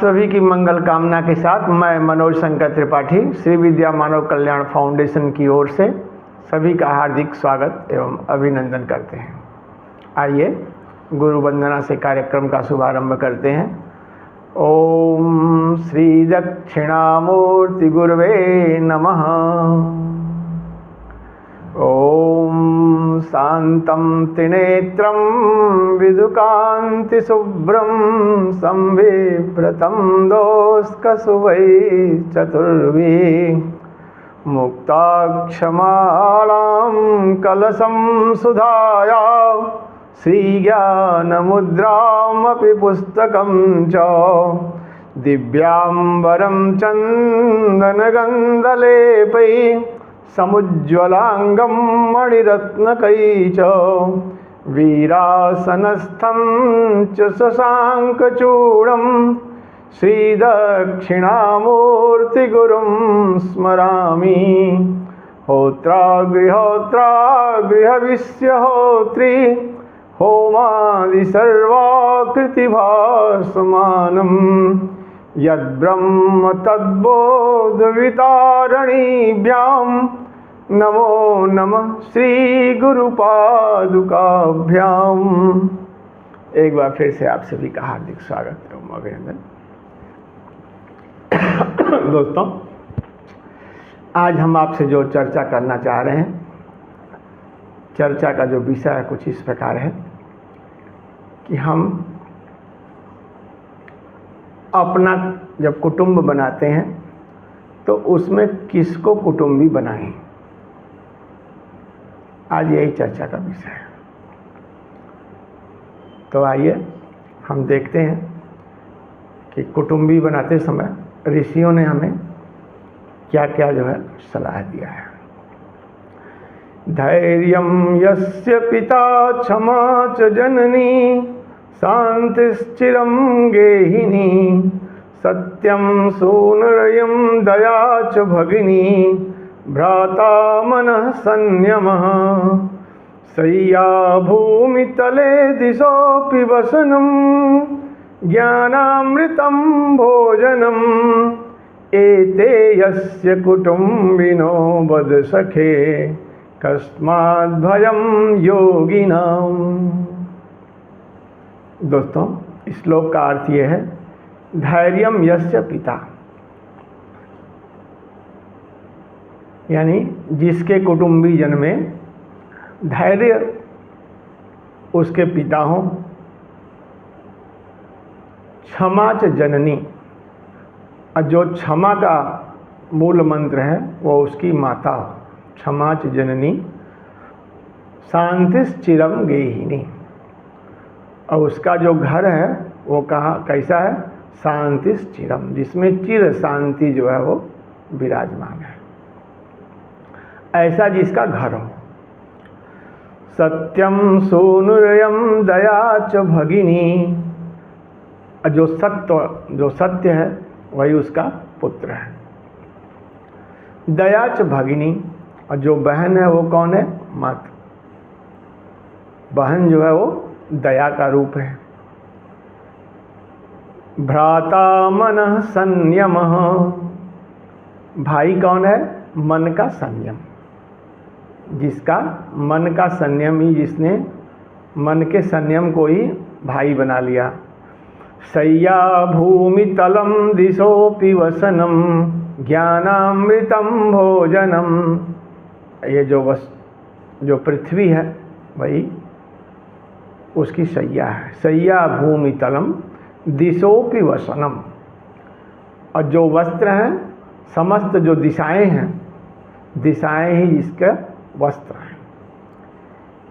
सभी की मंगल कामना के साथ मैं मनोज शंकर त्रिपाठी श्री विद्या मानव कल्याण फाउंडेशन की ओर से सभी का हार्दिक स्वागत एवं अभिनंदन करते हैं। आइए गुरु वंदना से कार्यक्रम का शुभारंभ करते हैं। ओम श्री दक्षिणामूर्ति गुरुवे नमः। ओम शांतं त्रिनेत्रं विदुकान्ति शुभ्रं संविभ्रतं दोष्कशुभै चतुर्भिः मुक्ताक्षमालां कलशं सुधाया श्रीज्ञानमुद्रामपि पुस्तकं च दिव्याम्बरं चन्दनगन्धलेपैः समुज्ज्वलांगं मणिरत्नकै च वीरासनस्थं च शशाङ्कचूडं श्रीदक्षिणामूर्तिगुरुं स्मरामि। होत्रागृहोत्रागृहविश्यहोत्री होमादिसर्वाकृतिभासमानं यद्ब्रह्म तद्बोधवितारणीभ्यां नमो नमः श्री गुरुपादुकाभ्याम। एक बार फिर से आप सभी का हार्दिक स्वागत एवं अभिनंदन। दोस्तों, आज हम आपसे जो चर्चा करना चाह रहे हैं, चर्चा का जो विषय है कुछ इस प्रकार है कि हम अपना जब कुटुंब बनाते हैं तो उसमें किसको कुटुंबी बनाएं। आज यही चर्चा का विषय है। तो आइए हम देखते हैं कि कुटुंबी बनाते समय ऋषियों ने हमें क्या क्या जो है सलाह दिया है। धैर्यं यस्य पिता क्षमा च जननी शांतिश्चिरं गेहिनी सत्यं सूनरयं दया च भगिनी भ्राता मनः संयमः शय्या भूमितले दिशोऽपि वसनं ज्ञानामृतं भोजनम् एते यस्य कुटुम्बिनो वद सखे कस्माद् भयं योगिनाम्। दोस्तों, इस श्लोक का अर्थ ये है, धैर्यम यस्य पिता, यानी जिसके कुटुंबी जन में धैर्य उसके पिता हों, क्षमा च जननी, और जो क्षमा का मूल मंत्र है वो उसकी माता हो, क्षमा च जननी शांतिश्चिरम गेहिनी, और उसका जो घर है वो कहाँ कैसा है, शांतिश्चिरम, जिसमें चिर शांति जो है वो विराजमान है, ऐसा जिसका घर हो। सत्यम सूनुरयम दया च भगिनी, जो सत्य है वही उसका पुत्र है। दया च भगिनी, और जो बहन है वो कौन है, माता। बहन जो है वो दया का रूप है। भ्राता मनः संयमः, भाई कौन है, मन का संयम, जिसका मन का संयम ही, जिसने मन के संयम को ही भाई बना लिया। शय्या भूमि तलम दिशोऽपि वसनम ज्ञानामृतम भोजनम, ये जो पृथ्वी है वही उसकी शैया है। शय्या भूमि तलम दिशोऽपि वसनम, और जो वस्त्र हैं, समस्त जो दिशाएं हैं, दिशाएं ही इसके वस्त्र हैं।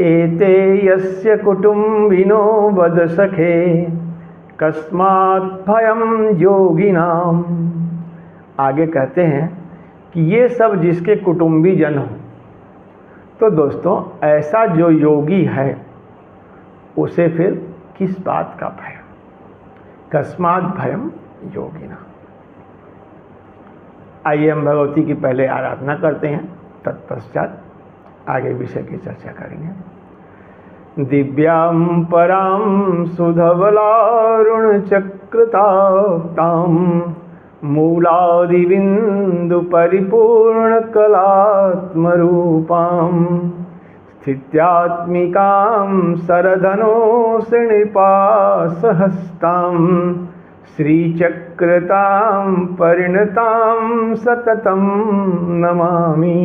एते यस्य कुटुम्बिनो वद सखे कस्मात् भयं योगिनाम। आगे कहते हैं कि ये सब जिसके कुटुंबी जन हो, तो दोस्तों ऐसा जो योगी है उसे फिर किस बात का भय, कस्मात् भयं योगिनाम। आइए हम भगवती की पहले आराधना करते हैं, तत्पश्चात आगे विषय की चर्चा करेंगे। दिव्यां परां सुधवलारुणचक्रतां मूलादिबिन्दुपरिपूर्णकलात्मरूपां स्थित्यात्मिकां शरधनोऽसिनिपासहस्तां श्रीचक्रतां परिणतां सततं नमामि।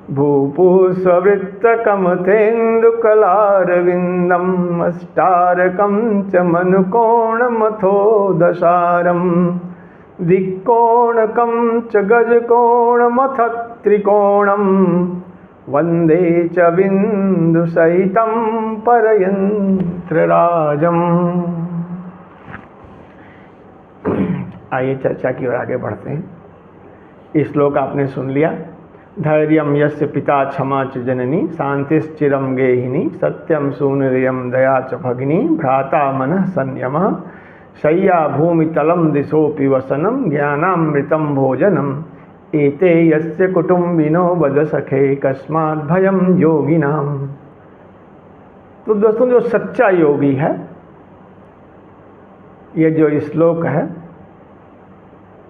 भूपुष्पवृत्तकमथेन्दुकलारविन्दम् अष्टारकं च मनुकोणमथोदशारं दिक्कोणकं च गजकोणमथ त्रिकोणं वन्दे च बिन्दुसहितं परयन्त्रराजम्। आइए चर्चा की ओर आगे बढ़ते हैं। इस श्लोक आपने सुन लिया। धैर्यं यस्य पिता क्षमा च जननी शांतिश्चिरं गेहिनी सत्यं सुनिर्यं दया च भगिनी भ्राता मनः संयमः शय्या भूमितलं दिशोऽपि वसनं ज्ञानामृतं भोजनम् एते यस्य कुटुम्बिनो वद सखे कस्मात् भयं योगिनाम्। तो दोस्तों, जो सच्चा योगी है, ये जो श्लोक है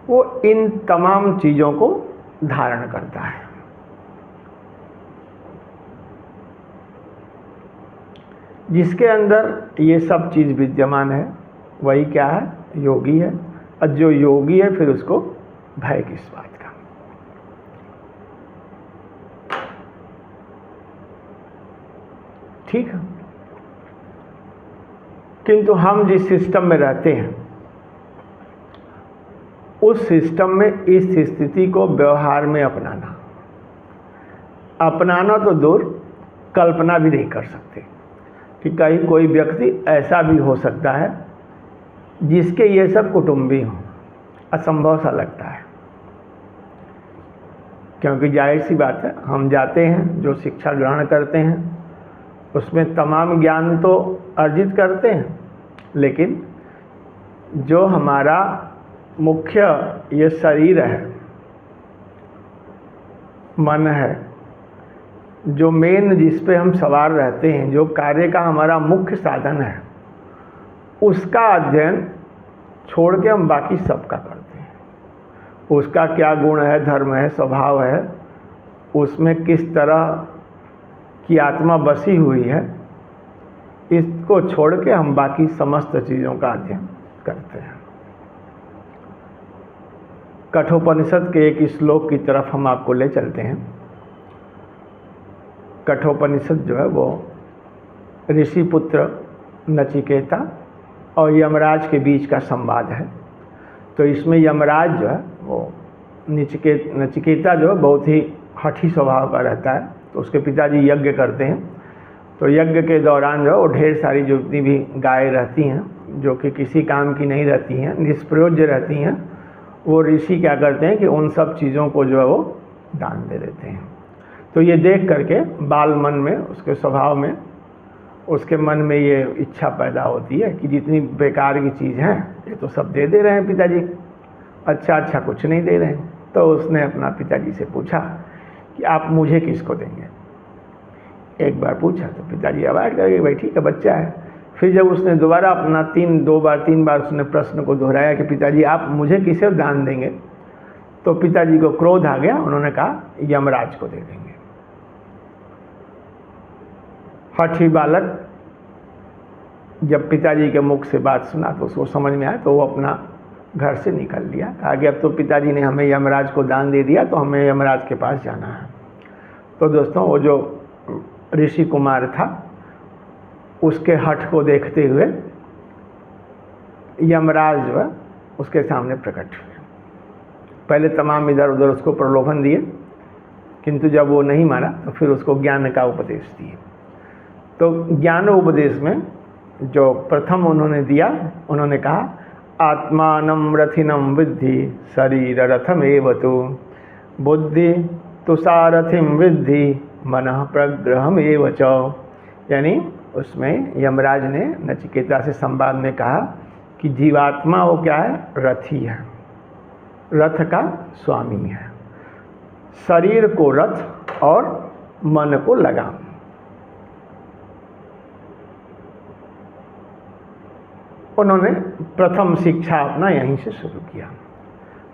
वो इन तमाम चीज़ों को धारण करता है। जिसके अंदर ये सब चीज़ विद्यमान है वही क्या है? योगी है। और जो योगी है फिर उसको भय किस बात का? ठीक है। किंतु हम जिस सिस्टम में रहते हैं उस सिस्टम में इस स्थिति को व्यवहार में अपनाना तो दूर, कल्पना भी नहीं कर सकते कि कहीं कोई व्यक्ति ऐसा भी हो सकता है जिसके ये सब कुटुंबी हों। असंभव सा लगता है, क्योंकि जाहिर सी बात है, हम जाते हैं, जो शिक्षा ग्रहण करते हैं उसमें तमाम ज्ञान तो अर्जित करते हैं, लेकिन जो हमारा मुख्य ये शरीर है, मन है, जो मेन जिस पे हम सवार रहते हैं, जो कार्य का हमारा मुख्य साधन है, उसका अध्ययन छोड़ के हम बाकी सबका करते हैं। उसका क्या गुण है, धर्म है, स्वभाव है, उसमें किस तरह की आत्मा बसी हुई है, इसको छोड़ के हम बाकी समस्त चीज़ों का अध्ययन करते हैं। कठोपनिषद के एक श्लोक की तरफ हम आपको ले चलते हैं। कठोपनिषद जो है वो ऋषि पुत्र नचिकेता और यमराज के बीच का संवाद है। तो इसमें यमराज जो है वो नचिकेता जो है बहुत ही हठी स्वभाव का रहता है। तो उसके पिताजी यज्ञ करते हैं, तो यज्ञ के दौरान जो है वो ढेर सारी जितनी भी गायें रहती हैं जो कि किसी काम की नहीं रहती हैं, निष्प्रयोज्य रहती हैं, वो ऋषि क्या करते हैं कि उन सब चीज़ों को जो है वो दान दे देते हैं। तो ये देख करके बाल मन में, उसके स्वभाव में, उसके मन में ये इच्छा पैदा होती है कि जितनी बेकार की चीज़ हैं ये तो सब दे रहे हैं पिताजी, अच्छा कुछ नहीं दे रहे हैं। तो उसने अपना पिताजी से पूछा कि आप मुझे किसको देंगे। एक बार पूछा तो पिताजी अवॉइड करके भाई ठीक है, बच्चा है। फिर जब उसने दोबारा अपना तीन बार उसने प्रश्न को दोहराया कि पिताजी आप मुझे किसे दान देंगे, तो पिताजी को क्रोध आ गया। उन्होंने कहा यमराज को दे देंगे। हठी बालक जब पिताजी के मुख से बात सुना तो उसको समझ में आया, तो वो अपना घर से निकल लिया। कहा कि अब तो पिताजी ने हमें यमराज को दान दे दिया, तो हमें यमराज के पास जाना है। तो दोस्तों, वो जो ऋषि कुमार था उसके हठ को देखते हुए यमराज जो है उसके सामने प्रकट हुए। पहले तमाम इधर उधर उसको प्रलोभन दिए, किंतु जब वो नहीं माना तो फिर उसको ज्ञान का उपदेश दिए। तो ज्ञान उपदेश में जो प्रथम उन्होंने दिया, उन्होंने कहा आत्मानं रथिनं विद्धि शरीर रथमेव तु बुद्धि तु सारथिं विद्धि मनः प्रग्रहमेव च। यानी उसमें यमराज ने नचिकेता से संवाद में कहा कि जीवात्मा वो क्या है? रथी है, रथ का स्वामी है। शरीर को रथ और मन को लगाम। उन्होंने प्रथम शिक्षा अपना यहीं से शुरू किया।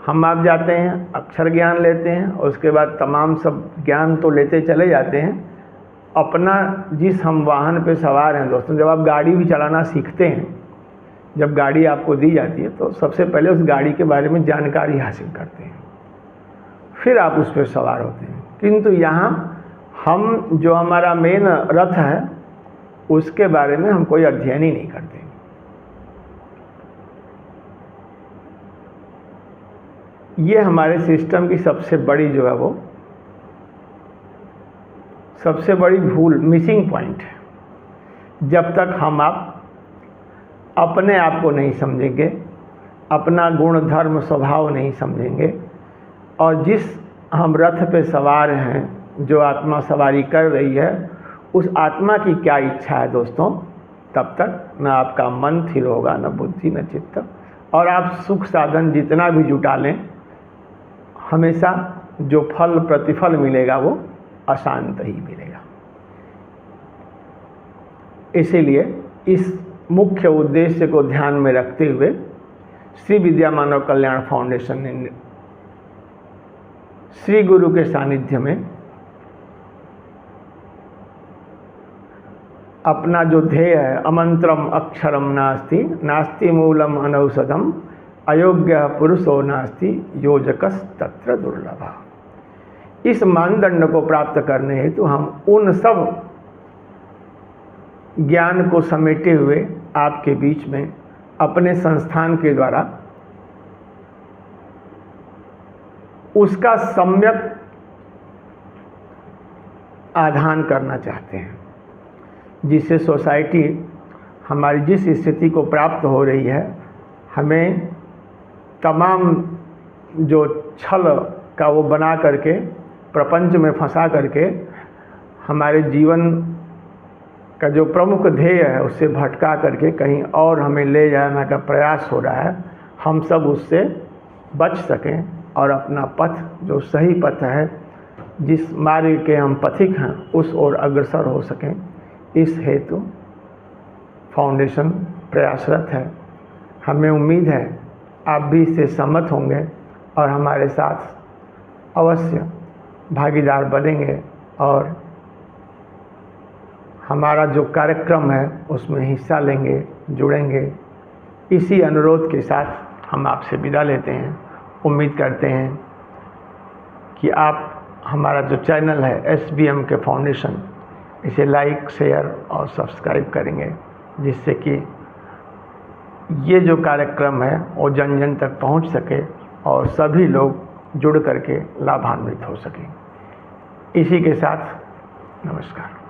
हम आप जाते हैं, अक्षर ज्ञान लेते हैं, उसके बाद तमाम सब ज्ञान तो लेते चले जाते हैं। अपना जिस हम वाहन पे सवार हैं दोस्तों, जब आप गाड़ी भी चलाना सीखते हैं, जब गाड़ी आपको दी जाती है तो सबसे पहले उस गाड़ी के बारे में जानकारी हासिल करते हैं, फिर आप उस पर सवार होते हैं। किंतु यहाँ हम जो हमारा मेन रथ है उसके बारे में हम कोई अध्ययन ही नहीं करते। ये हमारे सिस्टम की सबसे बड़ी जो है वो सबसे बड़ी भूल, मिसिंग पॉइंट है। जब तक हम आप अपने आप को नहीं समझेंगे, अपना गुण धर्म स्वभाव नहीं समझेंगे, और जिस हम रथ पे सवार हैं, जो आत्मा सवारी कर रही है, उस आत्मा की क्या इच्छा है दोस्तों, तब तक न आपका मन स्थिर होगा, न बुद्धि, न चित्त, और आप सुख साधन जितना भी जुटा लें, हमेशा जो फल प्रतिफल मिलेगा वो अशांत ही मिलेगा। इसीलिए इस मुख्य उद्देश्य को ध्यान में रखते हुए श्री विद्या मानव कल्याण फाउंडेशन ने श्री गुरु के सानिध्य में अपना जो ध्येय है, अमंत्रम अक्षरम नास्ति नास्ति मूलम अनौषधम अयोग्य पुरुषो नास्ति योजकस तत्र दुर्लभा, इस मानदंड को प्राप्त करने हेतु हम उन सब ज्ञान को समेटे हुए आपके बीच में अपने संस्थान के द्वारा उसका सम्यक आधान करना चाहते हैं, जिससे सोसाइटी हमारी जिस स्थिति को प्राप्त हो रही है, हमें तमाम जो छल का वो बना करके प्रपंच में फंसा करके हमारे जीवन का जो प्रमुख ध्येय है उससे भटका करके कहीं और हमें ले जाने का प्रयास हो रहा है, हम सब उससे बच सकें और अपना पथ, जो सही पथ है, जिस मार्ग के हम पथिक हैं, उस ओर अग्रसर हो सकें। इस हेतु फाउंडेशन प्रयासरत है। हमें उम्मीद है आप भी इससे सहमत होंगे और हमारे साथ अवश्य भागीदार बनेंगे और हमारा जो कार्यक्रम है उसमें हिस्सा लेंगे, जुड़ेंगे। इसी अनुरोध के साथ हम आपसे विदा लेते हैं। उम्मीद करते हैं कि आप हमारा जो चैनल है SBM के फाउंडेशन, इसे लाइक, शेयर और सब्सक्राइब करेंगे, जिससे कि ये जो कार्यक्रम है वो जन जन तक पहुंच सके और सभी लोग जुड़ करके लाभान्वित हो सकें। इसी के साथ नमस्कार।